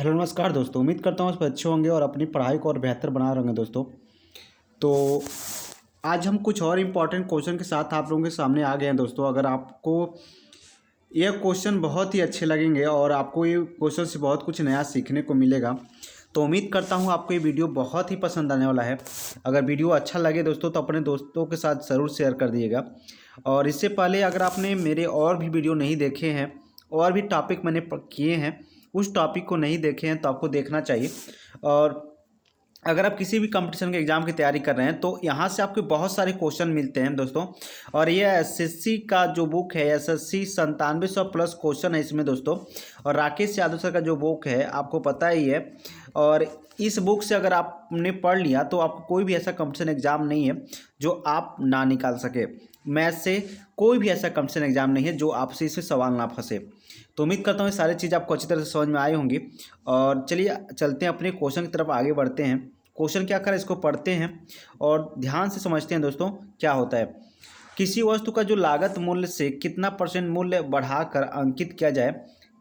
Hello नमस्कार दोस्तों। उम्मीद करता हूँ आप अच्छे होंगे और अपनी पढ़ाई को और बेहतर बना रहे होंगे दोस्तों। तो आज हम कुछ और इम्पॉर्टेंट क्वेश्चन के साथ आप लोगों के सामने आ गए हैं दोस्तों। अगर आपको ये क्वेश्चन बहुत ही अच्छे लगेंगे और आपको ये क्वेश्चन से बहुत कुछ नया सीखने को मिलेगा, तो उम्मीद करता हूँ आपको ये वीडियो बहुत ही पसंद आने वाला है। अगर वीडियो अच्छा लगे दोस्तों तो अपने दोस्तों के साथ ज़रूर शेयर कर दीजिएगा। और इससे पहले अगर आपने मेरे और भी वीडियो नहीं देखे हैं और भी टॉपिक मैंने किए हैं, उस टॉपिक को नहीं देखे हैं तो आपको देखना चाहिए। और अगर आप किसी भी कंपटीशन के एग्ज़ाम की तैयारी कर रहे हैं तो यहाँ से आपको बहुत सारे क्वेश्चन मिलते हैं दोस्तों। और ये एसएससी का जो बुक है, एसएससी 9700 प्लस क्वेश्चन है इसमें दोस्तों। और राकेश यादव सर का जो बुक है आपको पता ही है। और इस बुक से अगर आपने पढ़ लिया तो आपको कोई भी ऐसा कंपटीशन एग्ज़ाम नहीं है जो आप ना निकाल सके। मैथ से कोई भी ऐसा कंपटीशन एग्ज़ाम नहीं है जो आपसे इससे सवाल ना फंसे। तो उम्मीद करता हूँ ये सारी चीज़ आपको अच्छी तरह से समझ में आई होंगी। और चलिए चलते हैं अपने क्वेश्चन की तरफ आगे बढ़ते हैं। क्वेश्चन क्या कर इसको पढ़ते हैं और ध्यान से समझते हैं दोस्तों क्या होता है। किसी वस्तु का जो लागत मूल्य से कितना परसेंट मूल्य बढ़ाकर अंकित किया जाए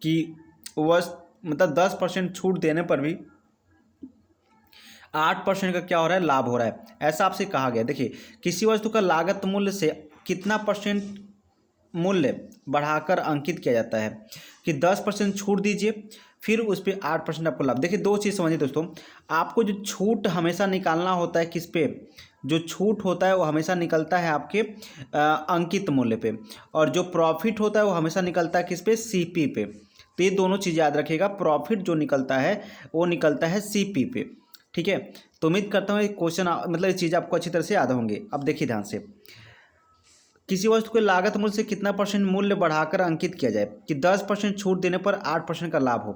कि वस्तु मतलब 10% छूट देने पर भी 8% का क्या हो रहा है, लाभ हो रहा है। ऐसा आपसे कहा गया। देखिए, किसी वस्तु का लागत मूल्य से कितना परसेंट मूल्य बढ़ाकर अंकित किया जाता है कि 10% छूट दीजिए, फिर उस पर 8% आपको लाभ। देखिए, दो चीज़ समझिए दोस्तों। आपको जो छूट हमेशा निकालना होता है किस पे, जो छूट होता है वो हमेशा निकलता है आपके अंकित मूल्य पे, और जो प्रॉफिट होता है वो हमेशा निकलता है किस पे, सीपी पे। तो ये दोनों चीज़ याद रखिएगा। प्रॉफिट जो निकलता है वो निकलता है सीपी पे। ठीक है, तो उम्मीद करता हूँ ये क्वेश्चन मतलब ये चीज़ आपको अच्छी तरह से याद होंगे। अब देखिए ध्यान से, किसी वस्तु के लागत मूल्य से कितना परसेंट मूल्य बढ़ाकर अंकित किया जाए कि 10% छूट देने पर 8% का लाभ हो।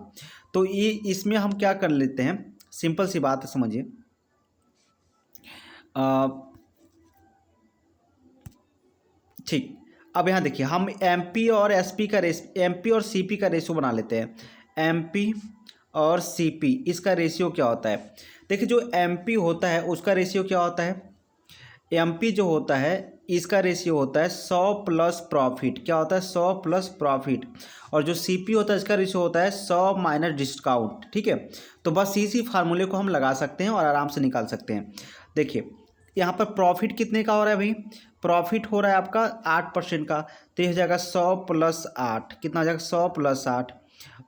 तो ये इसमें हम क्या कर लेते हैं, सिंपल सी बात है, समझिए। ठीक, अब यहाँ देखिए, हम एमपी और एसपी का एमपी और सीपी का रेशियो बना लेते हैं। एमपी और सीपी, इसका रेशियो क्या होता है। देखिए, जो एमपी होता है उसका रेशियो क्या होता है, एमपी जो होता है इसका रेशियो होता है 100 प्लस प्रॉफिट। क्या होता है, 100 प्लस प्रॉफिट। और जो सीपी होता है इसका रेशियो होता है 100 माइनस डिस्काउंट। ठीक है, तो बस इसी फार्मूले को हम लगा सकते हैं और आराम से निकाल सकते हैं। देखिए, यहाँ पर प्रॉफिट कितने का हो रहा है भाई, प्रॉफिट हो रहा है आपका 8% का। तो ये हो जाएगा 100 प्लस 8, कितना हो जाएगा, 100 प्लस 8।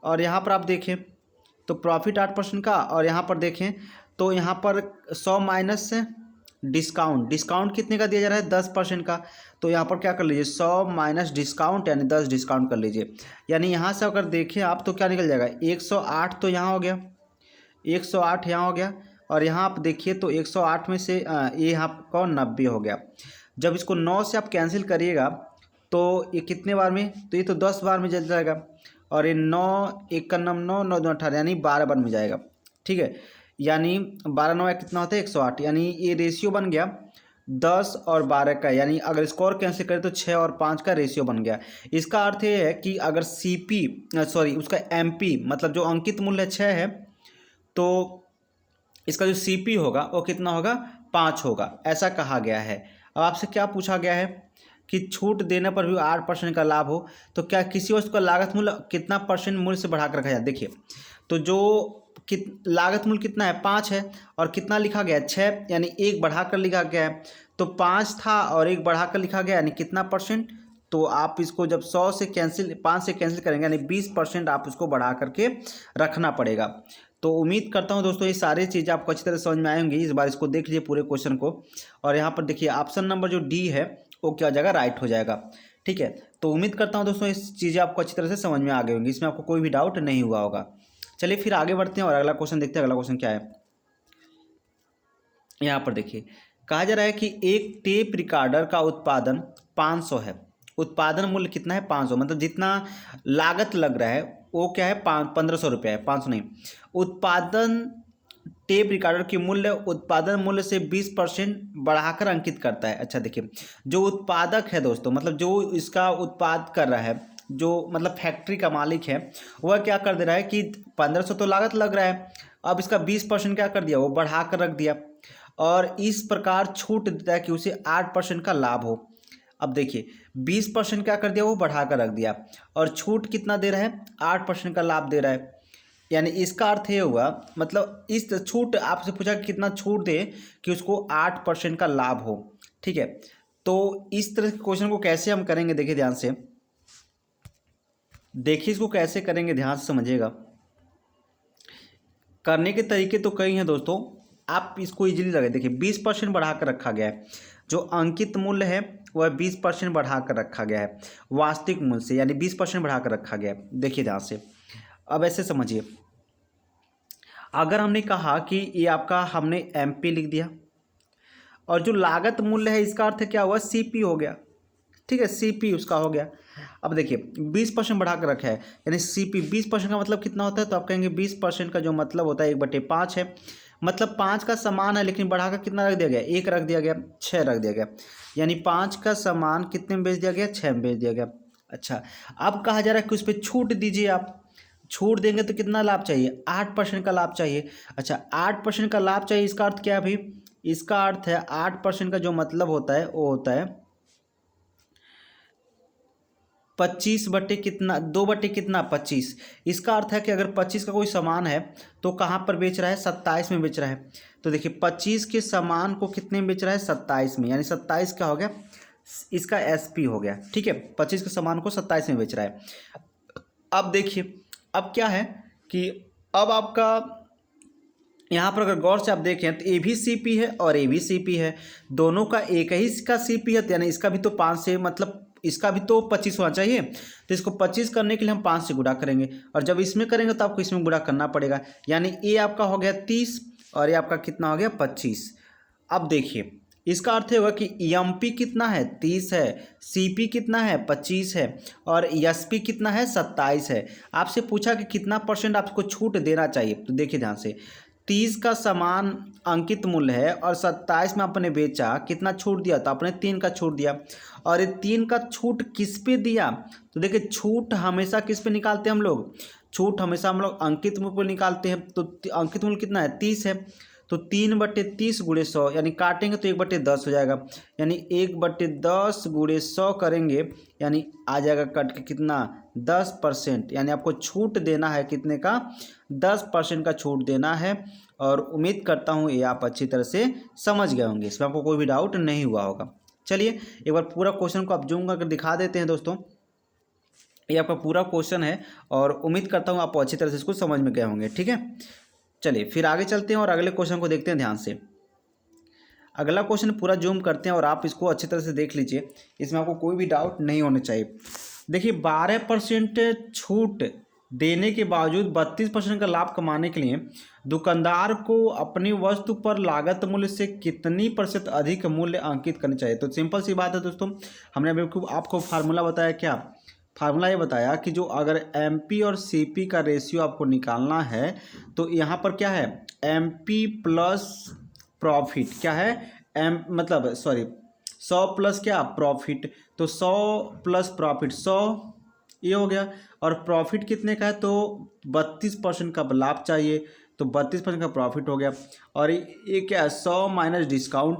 और यहाँ पर आप देखें तो प्रॉफिट 8% का, और यहाँ पर देखें तो यहाँ पर 100 माइनस से डिस्काउंट, डिस्काउंट कितने का दिया जा रहा है, 10% का। तो यहाँ पर क्या कर लीजिए, 100 माइनस डिस्काउंट यानी 10 डिस्काउंट कर लीजिए। यानी यहाँ से अगर देखें आप तो क्या निकल जाएगा, 108 तो यहाँ हो गया, 108 यहाँ हो गया। और यहाँ आप देखिए तो 108 में से ये यहाँ का 90 हो गया। जब इसको 9 से आप कैंसिल करिएगा तो ये कितने बार में, तो ये तो 10 बार में जल जाएगा। और ये 9 एक का 9 9 2 18 यानी 12 बार में जाएगा। ठीक है, यानी 12 9 कितना होता है, 108। यानी ये रेशियो बन गया 10 और 12 का। यानी अगर स्कोर कैंसिल करें तो 6 और 5 का रेशियो बन गया। इसका अर्थ ये है कि अगर सीपी उसका एमपी मतलब जो अंकित मूल्य 6 है, तो इसका जो सीपी होगा वो कितना होगा, 5 होगा, ऐसा कहा गया है। अब आपसे क्या पूछा गया है कि छूट देने पर भी 8% का लाभ हो, तो क्या किसी वस्तु का लागत मूल्य कितना परसेंट मूल्य से बढ़ाकर रखा जाए। देखिए, तो जो लागत मूल्य कितना है, 5 है, और कितना लिखा गया, 6, यानी 1 बढ़ाकर लिखा गया है। तो 5 था और 1 बढ़ाकर लिखा गया, यानी कितना परसेंट। तो आप इसको जब 100 से कैंसिल 5 से कैंसिल करेंगे यानी 20% आप उसको बढ़ा करके रखना पड़ेगा। तो उम्मीद करता हूं दोस्तों ये सारी चीज़ें आपको अच्छी तरह समझ में आएंगी। इस बार इसको देख लीजिए पूरे क्वेश्चन को। और यहाँ पर देखिए ऑप्शन नंबर जो डी है वो क्या हो जाएगा, राइट हो जाएगा। ठीक है, तो उम्मीद करता हूँ दोस्तों इस चीज़ें आपको अच्छी तरह से समझ में आ गई होंगी, इसमें आपको कोई भी डाउट नहीं हुआ होगा। चलिए फिर आगे बढ़ते हैं और अगला क्वेश्चन देखते हैं। अगला क्वेश्चन क्या है, यहाँ पर देखिए कहा जा रहा है कि एक टेप रिकॉर्डर का उत्पादन 500 है। उत्पादन मूल्य कितना है, 500, मतलब जितना लागत लग रहा है वो क्या है, 1500 रुपये है, 500 नहीं। उत्पादन टेप रिकॉर्डर की मूल्य उत्पादन मूल्य से 20% बढ़ाकर अंकित करता है। अच्छा देखिए, जो उत्पादक है दोस्तों, मतलब जो इसका उत्पाद कर रहा है, जो मतलब फैक्ट्री का मालिक है, वह क्या कर दे रहा है कि 1500 तो लागत लग रहा है, अब इसका 20% क्या कर दिया, वो बढ़ा कर रख दिया। और इस प्रकार छूट देता है कि उसे 8% का लाभ हो। अब देखिए 20% क्या कर दिया, वो बढ़ा कर रख दिया, और छूट कितना दे रहा है, 8% का लाभ दे रहा है। यानी इसका अर्थ ये हुआ, मतलब इस छूट आपसे पूछा कि कितना छूट दे कि उसको 8% का लाभ हो। ठीक है, तो इस तरह के क्वेश्चन को कैसे हम करेंगे, देखिए ध्यान से, देखिए इसको कैसे करेंगे, ध्यान से समझिएगा। करने के तरीके तो कई हैं दोस्तों, आप इसको इजीली लगे। देखिए 20% बढ़ा कर रखा गया है, जो अंकित मूल्य है वह 20% बढ़ा कर रखा गया है वास्तविक मूल्य से, यानी 20% बढ़ा कर रखा गया है। देखिए ध्यान से, अब ऐसे समझिए, अगर हमने कहा कि ये आपका हमने एमपी लिख दिया और जो लागत मूल्य है इसका अर्थ क्या हुआ, सीपी हो गया। ठीक है, सीपी उसका हो गया। अब देखिए 20% बढ़ा कर रखा है, यानी सीपी 20% का मतलब कितना होता है, तो आप कहेंगे 20% का जो मतलब होता है 1/5 है, मतलब 5 का समान है लेकिन बढ़ाकर कितना रख दिया गया, 1 रख दिया गया, 6 रख दिया गया, यानी 5 का समान कितने में बेच दिया गया, 6 में बेच दिया गया। अच्छा, अब कहा जा रहा है कि उस पर छूट दीजिए, आप छूट देंगे तो कितना लाभ चाहिए, 8% का लाभ चाहिए। अच्छा, 8% का लाभ चाहिए, इसका अर्थ क्या है भाई, इसका अर्थ है 8% का जो मतलब होता है वो होता है 25 बटे कितना, 2 बटे कितना, 25। इसका अर्थ है कि अगर 25 का कोई सामान है तो कहाँ पर बेच रहा है, 27 में बेच रहा है। तो देखिए 25 के सामान को कितने में बेच रहा है, 27 में, यानी 27 क्या हो गया, इसका एसपी हो गया। ठीक है, 25 के सामान को 27 में बेच रहा है। अब देखिए, अब क्या है कि अब आपका यहाँ पर अगर गौर से आप देखें तो ए भी सीपी है और ए भी सीपी है, दोनों का एक ही का सीपी है, यानी इसका भी तो 5 से, मतलब इसका भी तो 25 होना चाहिए, तो इसको 25 करने के लिए हम 5 से गुणा करेंगे, और जब इसमें करेंगे तो आपको इसमें गुणा करना पड़ेगा, यानी ए आपका हो गया 30 और ये आपका कितना हो गया 25। अब देखिए इसका अर्थ होगा कि एमपी कितना है, 30 है, सीपी कितना है, 25 है, और एसपी कितना है, 27 है। आपसे पूछा कि कितना परसेंट आपको छूट देना चाहिए, तो देखिए ध्यान से, 30 का समान अंकित मूल्य है और 27 में आपने बेचा, कितना छूट दिया, तो आपने 3 का छूट दिया, और ये 3 का छूट किस पे दिया, तो देखिए छूट हमेशा किस पे निकालते हैं हम लोग, छूट हमेशा हम लोग अंकित मूल्य पर निकालते हैं। तो अंकित मूल्य कितना है, 30 है, तो 3/30 गुणे 100, यानी काटेंगे तो 1/10 हो जाएगा, यानी 1/10 गुणे 100 करेंगे, यानी आ जाएगा कट के कितना, 10%, यानी आपको छूट देना है कितने का, 10% का छूट देना है। और उम्मीद करता हूँ ये आप अच्छी तरह से समझ गए होंगे, इसमें आपको कोई भी डाउट नहीं हुआ होगा। चलिए एक बार पूरा क्वेश्चन को आप जूम करके दिखा देते हैं दोस्तों, ये आपका पूरा क्वेश्चन है और उम्मीद करता हूँ आप अच्छी तरह से इसको समझ में गए होंगे। ठीक है, चलिए फिर आगे चलते हैं और अगले क्वेश्चन को देखते हैं ध्यान से। अगला क्वेश्चन पूरा जूम करते हैं और आप इसको अच्छी तरह से देख लीजिए, इसमें आपको कोई भी डाउट नहीं होना चाहिए। देखिए 12% छूट देने के बावजूद 32% का लाभ कमाने के लिए दुकानदार को अपनी वस्तु पर लागत मूल्य से कितनी प्रतिशत अधिक मूल्य अंकित करनी चाहिए। तो सिंपल सी बात है दोस्तों, हमने अभी आपको फार्मूला बताया, क्या फार्मूला ये बताया कि जो अगर एमपी और सीपी का रेशियो आपको निकालना है तो यहाँ पर क्या है, एमपी प्लस प्रॉफिट, क्या है एम मतलब सॉरी 100 प्लस क्या प्रॉफिट, तो 100 प्लस प्रॉफिट 100 ये हो गया, और प्रॉफिट कितने का है, तो 32% का लाभ चाहिए, तो 32% का प्रॉफिट हो गया। और ये क्या है, 100 माइनस डिस्काउंट,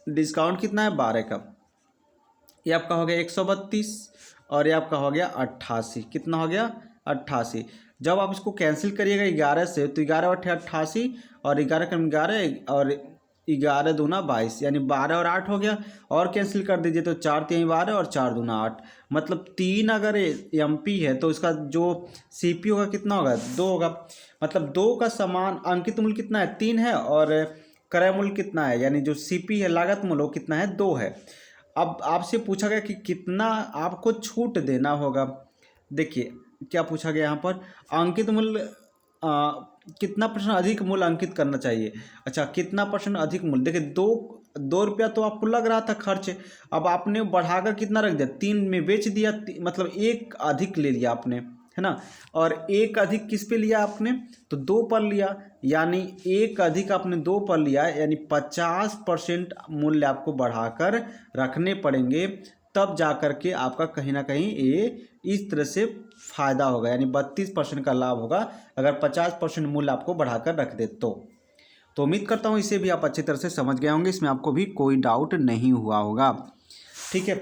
डिस्काउंट कितना है 12 का, ये आपका हो गया 132, और ये आपका हो गया 88, कितना हो गया 88। जब आप इसको कैंसिल करिएगा 11 से, तो 11/88 और 11 कम 11 और 11 दूना 22, यानी 12 और 8 हो गया, और कैंसिल कर दीजिए तो 4 3 12 और 4 दूना 8, मतलब 3 अगर एमपी है तो इसका जो सीपी होगा कितना होगा, 2 होगा, मतलब 2 का समान अंकित मूल्य कितना है, 3 है, और क्रय मूल्य कितना है, यानी जो सीपी है लागत मूल्य वो कितना है, 2 है। अब आपसे पूछा गया कि कितना आपको छूट देना होगा। देखिए क्या पूछा गया यहाँ पर, अंकित मूल्य कितना परसेंट अधिक मूल्य अंकित करना चाहिए। अच्छा, कितना परसेंट अधिक मूल्य, देखिए 2 रुपया तो आपको लग रहा था खर्च, अब आपने बढ़ाकर कितना रख दिया, 3 में बेच दिया, मतलब 1 अधिक ले लिया आपने, है ना, और 1 अधिक किस पे लिया आपने, तो 2 पर लिया, यानी 1 अधिक आपने 2 पर लिया, यानी 50% मूल्य आपको बढ़ाकर रखने पड़ेंगे, तब जा कर के आपका कहीं ना कहीं ये इस तरह से फायदा होगा, यानी 32% का लाभ होगा अगर 50% मूल्य आपको बढ़ाकर रख दे तो उम्मीद करता हूँ इसे भी आप अच्छी तरह से समझ गए होंगे, इसमें आपको भी कोई डाउट नहीं हुआ होगा। ठीक है,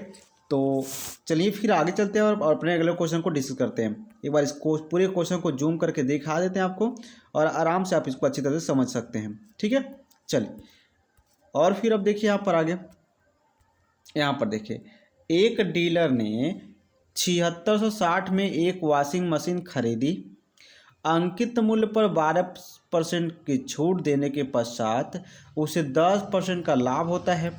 तो चलिए फिर आगे चलते हैं और अपने अगले क्वेश्चन को डिस्कस करते हैं। एक बार इसको पूरे क्वेश्चन को जूम करके दिखा देते हैं आपको, और आराम से आप इसको अच्छी तरह से समझ सकते हैं। ठीक है, चलिए। और फिर अब देखिए यहाँ पर आगे, यहाँ पर देखिए, एक डीलर ने 7660 में एक वॉशिंग मशीन खरीदी। अंकित मूल्य पर 12% की छूट देने के पश्चात उसे 10% का लाभ होता है।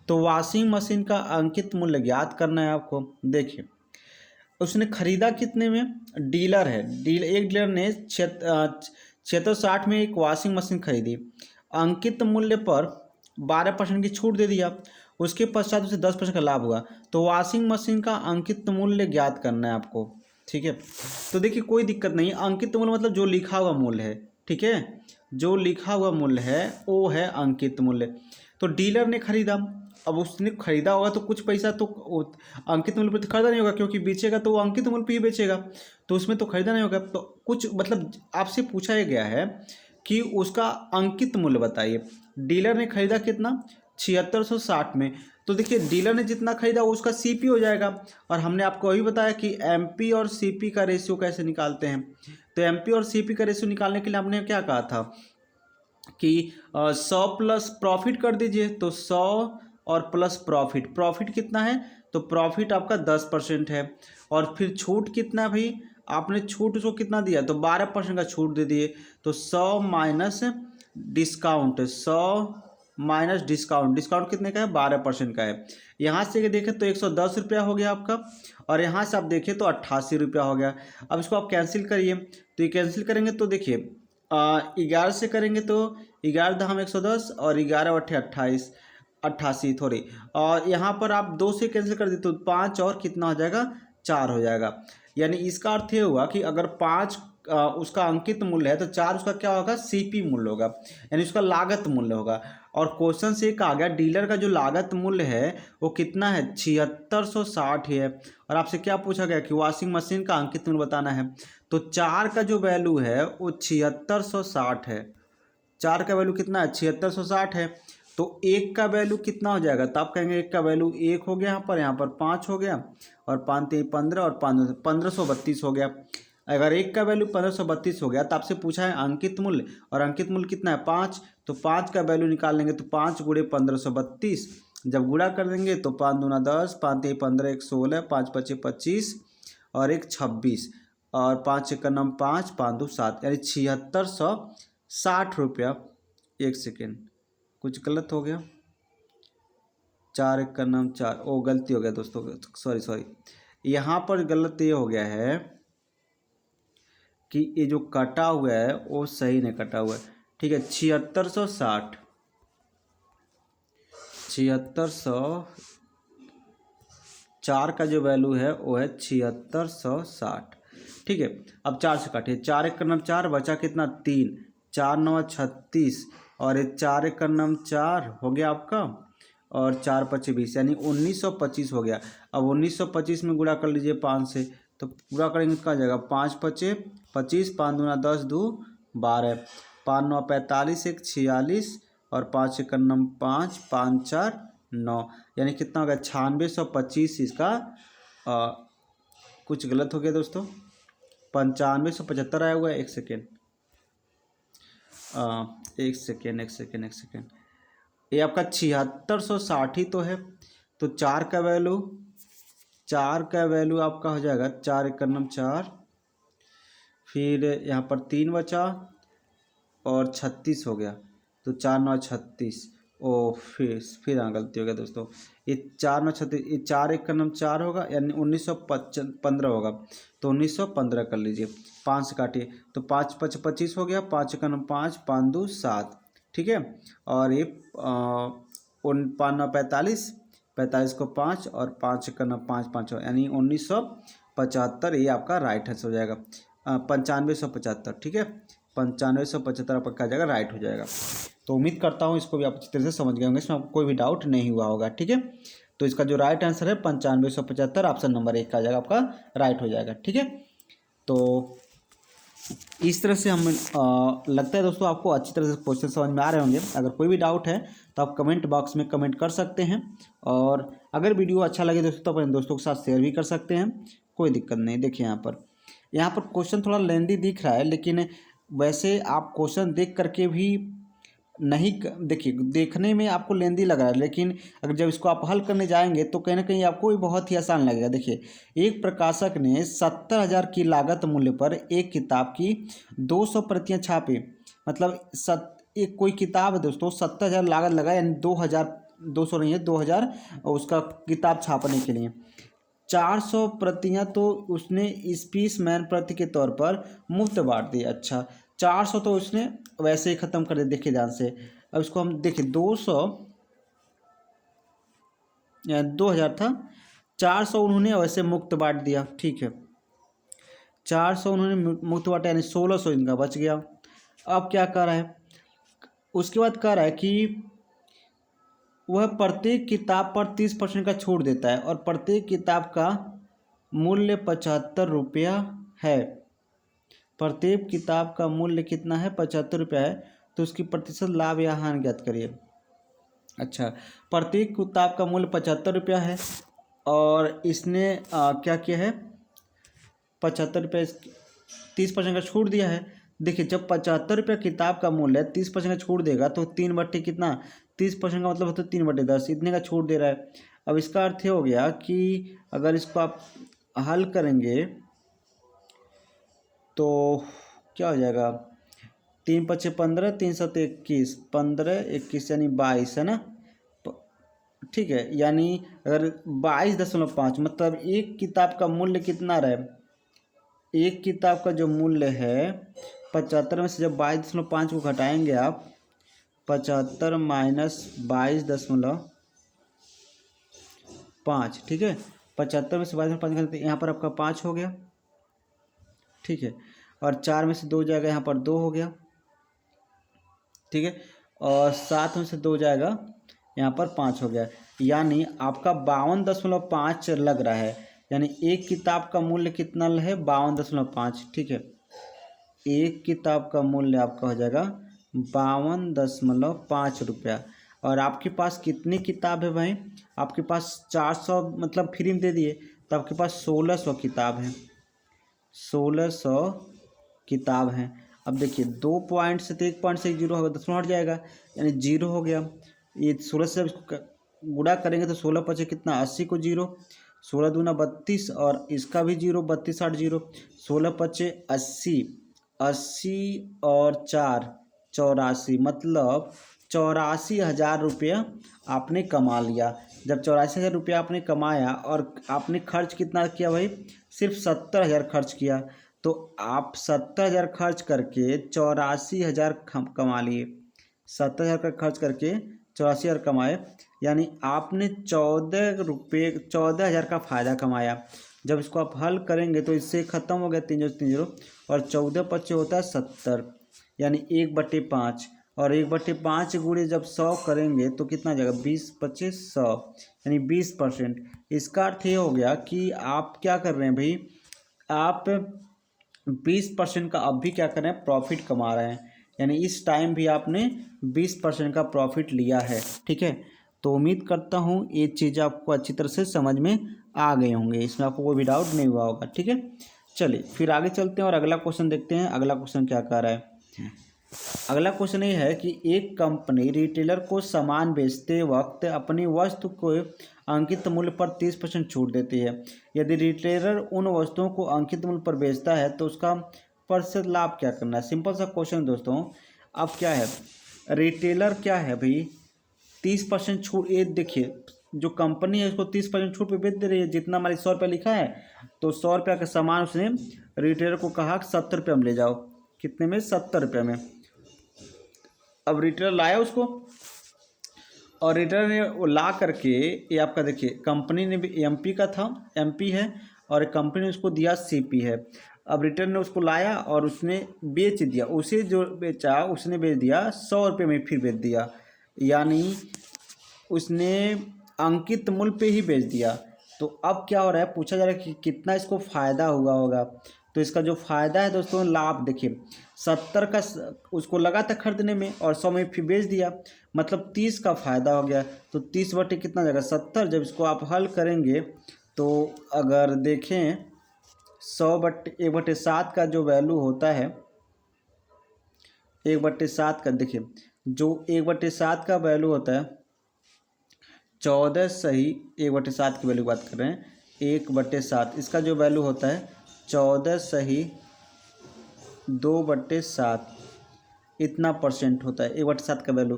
तो वॉशिंग मशीन का अंकित मूल्य ज्ञात करना है आपको। देखिए, उसने खरीदा कितने में, डीलर है, एक डीलर ने 7660 में एक वॉशिंग मशीन खरीदी। अंकित मूल्य पर 12% की छूट दे दिया, उसके पश्चात उसे 10% का लाभ हुआ। तो वॉशिंग मशीन का अंकित मूल्य ज्ञात करना है आपको। ठीक है, तो देखिए कोई दिक्कत नहीं, अंकित मूल्य मतलब जो लिखा हुआ मूल्य है। ठीक है, जो लिखा हुआ मूल्य है वो है अंकित मूल्य। तो डीलर ने खरीदा, अब उसने खरीदा होगा तो कुछ पैसा तो अंकित मूल्य पर तो खरीदा नहीं होगा, क्योंकि बेचेगा तो वो अंकित मूल्य पर ही बेचेगा, तो उसमें तो खरीदा नहीं होगा। तो कुछ मतलब आपसे पूछा गया है कि उसका अंकित मूल्य बताइए। डीलर ने खरीदा कितना, 7660 में। तो देखिए डीलर ने जितना खरीदा उसका सीपी हो जाएगा, और हमने आपको अभी बताया कि एमपी और सीपी का रेशियो कैसे निकालते हैं। तो एमपी और सीपी का रेशियो निकालने के लिए हमने क्या कहा था कि 100 प्लस प्रॉफिट कर दीजिए। तो 100 और प्लस प्रॉफिट, प्रॉफिट कितना है, तो प्रॉफिट आपका 10% है। और फिर छूट कितना भाई, आपने छूट उसको कितना दिया, तो 12% का छूट दे दिए। तो 100 minus discount, 100 minus discount, discount कितने का है, 12% का है। यहाँ से देखें तो 110 रुपया हो गया आपका, और यहाँ से आप देखें तो 88 रुपया हो गया। अब इसको आप कैंसिल करिए, तो ये कैंसिल करेंगे तो देखिए 11 से करेंगे तो 11 दहम 110 और 11 अट्ठे 28, 88 थोड़ी, और यहाँ पर आप 2 से कैंसिल कर देते तो 5 और कितना हो जाएगा, 4 हो जाएगा। यानी इसका अर्थ ये हुआ कि अगर 5 उसका अंकित मूल्य है तो 4 उसका क्या होगा, सीपी मूल्य होगा, यानी उसका लागत मूल्य होगा। और क्वेश्चन से एक आ गया डीलर का जो लागत मूल्य है वो कितना है, 7660 है। और आपसे क्या पूछा गया कि वॉशिंग मशीन का अंकित मूल्य बताना है। तो 4 का जो वैल्यू है वो 7660 है। 4 का वैल्यू कितना है, 7660 है। तो 1 का वैल्यू कितना हो जाएगा, तो आप कहेंगे 1 का वैल्यू 1 हो गया, यहाँ पर 5 हो गया, और 5 3 15 और 5 1532 हो गया। अगर 1 का वैल्यू 1532 हो गया तो आपसे पूछा है अंकित मूल्य, और अंकित मूल्य कितना है, 5। तो 5 का वैल्यू निकाल लेंगे तो 5 गुणे 1532, जब गुणा कर देंगे तो 5 दूना 10, 5 3 15 1 16, 5 5 25 और 1 26, और 5 1 9 5, 5 2 7, यानी 7660 रुपया। एक सेकेंड, कुछ गलत हो गया, 4 1 9 4, ओ गलती हो गया दोस्तों, सॉरी, यहाँ पर गलत ये हो गया है कि ये जो कटा हुआ है वो सही नहीं कटा हुआ है। ठीक है, 7660, 4 का जो वैल्यू है वो है 7660। ठीक है, अब 4 से काटिए, 4 1 9 4, बचा कितना 3, 4 9 36, और 4 1 9 4 हो गया आपका, और 4 5 20, यानी 1925 हो गया। अब 1925 में गुणा कर लीजिए 5 से, तो पूरा करेंगे तो क्या जाएगा, 5 5 25, 5 दूना 10 2 12, 5 9 45, 1 46, और 5 1 9 5, 5 4 9, यानी कितना हो गया 9625। इसका कुछ गलत हो गया दोस्तों, 9575 आया हुआ है। एक सेकेंड, ये आपका 7660 ही तो है। तो 4 का वैल्यू आपका हो जाएगा 4 1 9 4, फिर यहाँ पर 3 बचा और 36 हो गया, तो 4 9 36, ओ फिर यहाँ गलती हो गया दोस्तों, ये 4 9 36, ये 4 1 9 4 होगा, यानी 1915 होगा, तो 1915 कर लीजिए। 5 से काटिए तो 5 5 25 हो गया, 5 1 9 5, 5 2 7। ठीक है, और ये 5 9 45, 45 को 5 और 5 1 9 5 5, यानी 1975 ये आपका राइट आंसर हो जाएगा, 9575। ठीक है, 9575 आपका क्या जाएगा, राइट हो जाएगा। तो उम्मीद करता हूँ इसको भी आप अच्छी तरह से समझ गए होंगे, इसमें आपको कोई भी डाउट नहीं हुआ होगा। ठीक है, तो इसका जो राइट आंसर है 9575, ऑप्शन नंबर 1 का जाएगा आपका राइट हो जाएगा। ठीक है, तो इस तरह से हम लगता है दोस्तों आपको अच्छी तरह से क्वेश्चन समझ में आ रहे होंगे। अगर कोई भी डाउट है तो आप कमेंट बॉक्स में कमेंट कर सकते हैं, और अगर वीडियो अच्छा लगे दोस्तों तो अपने दोस्तों के साथ शेयर भी कर सकते हैं, कोई दिक्कत नहीं। देखिए यहाँ पर क्वेश्चन थोड़ा लेंदी दिख रहा है, लेकिन वैसे आप क्वेश्चन देख करके भी नहीं देखिए, देखने में आपको लेंदी लग रहा है, लेकिन अगर जब इसको आप हल करने जाएंगे तो कहीं ना कहीं आपको ये बहुत ही आसान लगेगा। देखिए, एक प्रकाशक ने 70,000 की लागत मूल्य पर एक किताब की 200 प्रतियां छापी। मतलब एक कोई किताब है दोस्तों, 70,000 लागत लगा, यानी 2,000 नहीं है 2,000 उसका किताब छापने के लिए। 400 प्रतियां तो उसने स्पीस मैन प्रति के तौर पर मुफ्त बांट दी। अच्छा, 400 तो उसने वैसे ही ख़त्म कर दिया, देखिए ध्यान से। अब इसको हम देखिए 2,000 था, 400 उन्होंने वैसे मुफ्त बांट दिया, ठीक है। 400 उन्होंने मुफ्त बांटा, यानी 1,600 इनका बच गया। अब क्या कर रहा है, उसके बाद कह रहा है कि वह प्रत्येक किताब पर 30% का छूट देता है और प्रत्येक किताब का मूल्य 75 रुपया है। प्रत्येक किताब का मूल्य कितना है, 75 रुपया है। तो उसकी प्रतिशत लाभ या हानि ज्ञात करिए। अच्छा, प्रत्येक किताब का मूल्य 75 रुपया है और इसने क्या किया है, 75 रुपये 30% का छूट दिया है। देखिए, जब 75 रुपये किताब का मूल्य है, 30% का छूट देगा तो 3/, कितना 30% का मतलब होता है 3/10, इतने का छूट दे रहा है। अब इसका अर्थ ये हो गया कि अगर इसको आप हल करेंगे तो क्या हो जाएगा, 3×5 = 15, 3×7 = 21, 15 21 यानी 22 है ना। ठीक है, यानी अगर 22.5 मतलब एक किताब का मूल्य कितना रहे, एक किताब का जो मूल्य है 75 में से जब 22.5 को घटाएंगे आप, 75 - 22.5, ठीक है। 75 में से 22.5 घटाते यहाँ पर आपका 5 हो गया, ठीक है। और 4 में से 2 जाएगा, यहाँ पर 2 हो गया, ठीक है। और 7 में से 2 जाएगा, यहाँ पर 5 हो गया। यानी आपका 52.5 लग रहा है, यानी एक किताब का मूल्य कितना है, 52.5, ठीक है। एक किताब का मूल्य आपका हो जाएगा 52.5 रुपया। और आपके पास कितनी किताब है भाई, आपके पास 400 मतलब फ्री में दे दिए, तो आपके पास 1,600 किताब है, 1,600 किताब हैं। अब देखिए 2 पॉइंट से तो 1 पॉइंट से 0 होगा, 10 हट जाएगा, यानी 0 हो गया। ये 16 से इसको गुणा करेंगे तो 16×5 कितना, 80 को 0, 16 दूना 32 और इसका भी 0, 32 60 0, 16×5 80, 80 और 4 84, मतलब 84,000 रुपया आपने कमा लिया। जब 84,000 रुपया आपने कमाया और आपने खर्च कितना किया भाई, सिर्फ 70,000 खर्च किया, तो आप 70,000 खर्च करके 84,000 कमा लिए। 70,000 का खर्च करके 84,000 कमाए, यानी आपने 14,000 का फ़ायदा कमाया। जब इसको आप हल करेंगे तो इससे ख़त्म हो गया 3×0 और 14×5 होता है 70, यानी 1/5, और 1/5 गुणे जब 100 करेंगे तो कितना आ जाएगा, 20×25 100, यानी 20%। इसका अर्थ ये हो गया कि आप क्या कर रहे हैं भाई, आप 20% का अब भी क्या कर रहे हैं, प्रॉफिट कमा रहे हैं, यानी इस टाइम भी आपने 20% का प्रॉफिट लिया है, ठीक है। तो उम्मीद करता हूँ ये चीज़ आपको अच्छी तरह से समझ में आ गए होंगे, इसमें आपको कोई भी डाउट नहीं हुआ होगा, ठीक है। चलिए फिर आगे चलते हैं और अगला क्वेश्चन देखते हैं। अगला क्वेश्चन क्या कह रहा है, अगला क्वेश्चन ये है कि एक कंपनी रिटेलर को सामान बेचते वक्त अपनी वस्तु को अंकित मूल्य पर 30% छूट देती है। यदि रिटेलर उन वस्तुओं को अंकित मूल्य पर बेचता है तो उसका प्रतिशत लाभ क्या करना है। सिंपल सा क्वेश्चन दोस्तों। अब क्या है, रिटेलर क्या है भाई, 30% छूट, ये देखिए जो कंपनी है उसको 30% छूट पे बेच दे रही है। जितना हमारी 100 रुपये लिखा है तो 100 रुपये का सामान उसने रिटेलर को कहा 70 रुपये में ले जाओ, कितने में, 70 रुपये में। अब रिटेलर लाया उसको और रिटेलर ने वो ला करके, ये आपका देखिए कंपनी ने भी एमपी का था, एमपी है, और कंपनी ने उसको दिया सीपी है। अब रिटेलर ने उसको लाया और उसने बेच दिया, उसे जो बेचा उसने बेच दिया 100 रुपये में, फिर बेच दिया, यानी उसने अंकित मूल्य पे ही बेच दिया। तो अब क्या हो रहा है, पूछा जा रहा है कि कितना इसको फ़ायदा हुआ होगा। तो इसका जो फ़ायदा है दोस्तों, लाभ देखिए 70 का उसको लगा था खरीदने में और 100 में फिर बेच दिया, मतलब 30 का फ़ायदा हो गया। तो 30 बटे कितना जाएगा 70। जब इसको आप हल करेंगे तो अगर देखें 1/7 का जो वैल्यू होता है, 1/7 का देखिए जो 1/7 का वैल्यू होता है 14 सही 1/7 की वैल्यू की बात कर रहे हैं, 1/7 इसका जो वैल्यू होता है 14 सही 2/7 इतना परसेंट होता है 1/7 का वैल्यू।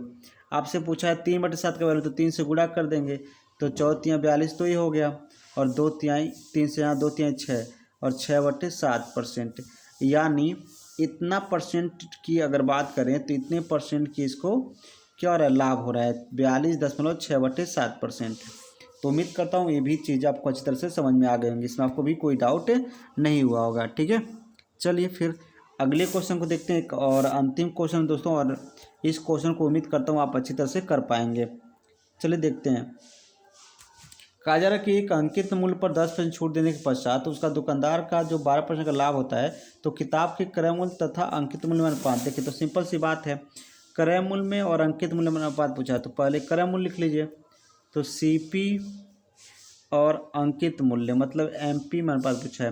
आपसे पूछा है 3/7 का वैल्यू, तो 3 से गुणा कर देंगे तो 4×3 42 तो ये हो गया, और 2/3 3 से यहाँ 2/3 6 और 6/7%। यानी इतना परसेंट की अगर बात करें तो इतने परसेंट की इसको क्या हो रहा है, लाभ हो रहा है 42.6/7%। तो उम्मीद करता हूँ ये भी चीज़ आपको अच्छी तरह से समझ में आ गई होंगी, इसमें आपको भी कोई डाउट नहीं हुआ होगा। ठीक है, चलिए फिर अगले क्वेश्चन को देखते हैं, एक और अंतिम क्वेश्चन दोस्तों, और इस क्वेश्चन को उम्मीद करता हूँ आप अच्छी तरह से कर पाएंगे। चलिए देखते हैं। कहा जा रहा है कि एक अंकित मूल्य पर 10% छूट देने के पश्चात तो उसका दुकानदार का जो 12% का लाभ होता है, तो किताब के क्रय मूल्य तथा अंकित मूल्य में अनुपात। देखिए तो सिंपल सी बात है, क्रय मूल्य में और अंकित मूल्य में अनुपात पूछा है, तो पहले क्रय मूल्य लिख लीजिए। तो सीपी और अंकित मूल्य मतलब एमपी में अनुपात पूछा है।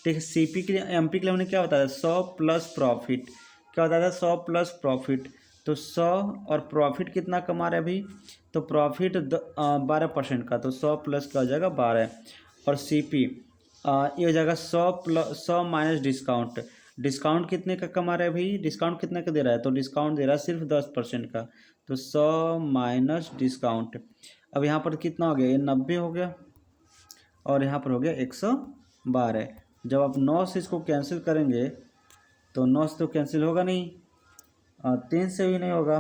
ठीक है, सीपी के लिए एमपी के लिए हमने क्या बताया 100 प्लस प्रॉफिट, क्या बताया था 100 प्लस प्रॉफिट। तो 100 और प्रॉफिट कितना कमा रहे हैं अभी, तो प्रॉफिट 12% का, तो 100 प्लस का हो जाएगा 12, और सीपी ये हो जाएगा 100 माइनस डिस्काउंट। डिस्काउंट कितने का कमा रहे हैं भाई, डिस्काउंट कितने का दे रहा है, तो डिस्काउंट दे रहा है सिर्फ 10% का, तो 100 माइनस डिस्काउंट। अब यहाँ पर कितना हो गया, ये 90 हो गया और यहाँ पर हो गया 112। जब आप 9 से इसको कैंसिल करेंगे तो 9 से तो कैंसिल होगा नहीं, 3 से भी नहीं होगा,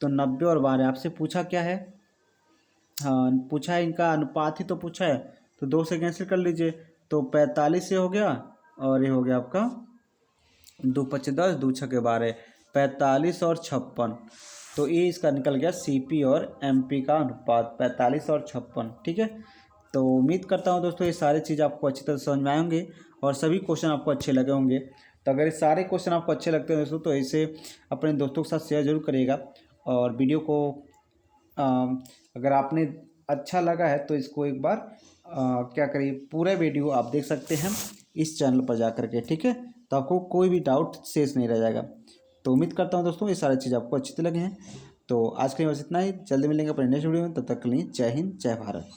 तो 90 और 12। आपसे पूछा क्या है, हाँ पूछा है इनका अनुपात ही तो पूछा है, तो 2 से कैंसिल कर लीजिए, तो 45 से हो गया, और ये हो गया आपका 2×5 = 10, 2×6 = 12, 45 और 56। तो ये इसका निकल गया सीपी और एमपी का अनुपात 45 और 56। ठीक है, तो उम्मीद करता हूँ दोस्तों ये सारी चीज़ आपको अच्छी तरह से समझ में आए होंगे और सभी क्वेश्चन आपको अच्छे लगे होंगे। तो अगर ये सारे क्वेश्चन आपको अच्छे लगते हैं दोस्तों तो इसे अपने दोस्तों के साथ शेयर जरूर करिएगा, और वीडियो को अगर आपने अच्छा लगा है तो इसको एक बार क्या करिए, पूरा वीडियो आप देख सकते हैं इस चैनल पर जा करके। ठीक है, तो आपको कोई भी डाउट शेष नहीं रह जाएगा। तो उम्मीद करता हूँ दोस्तों ये सारी चीज़ आपको अच्छी लगे हैं। तो आज के लिए बस इतना ही, जल्दी मिलेंगे अपने नेक्स्ट वीडियो में, तब तक के लिए जय हिंद जय भारत।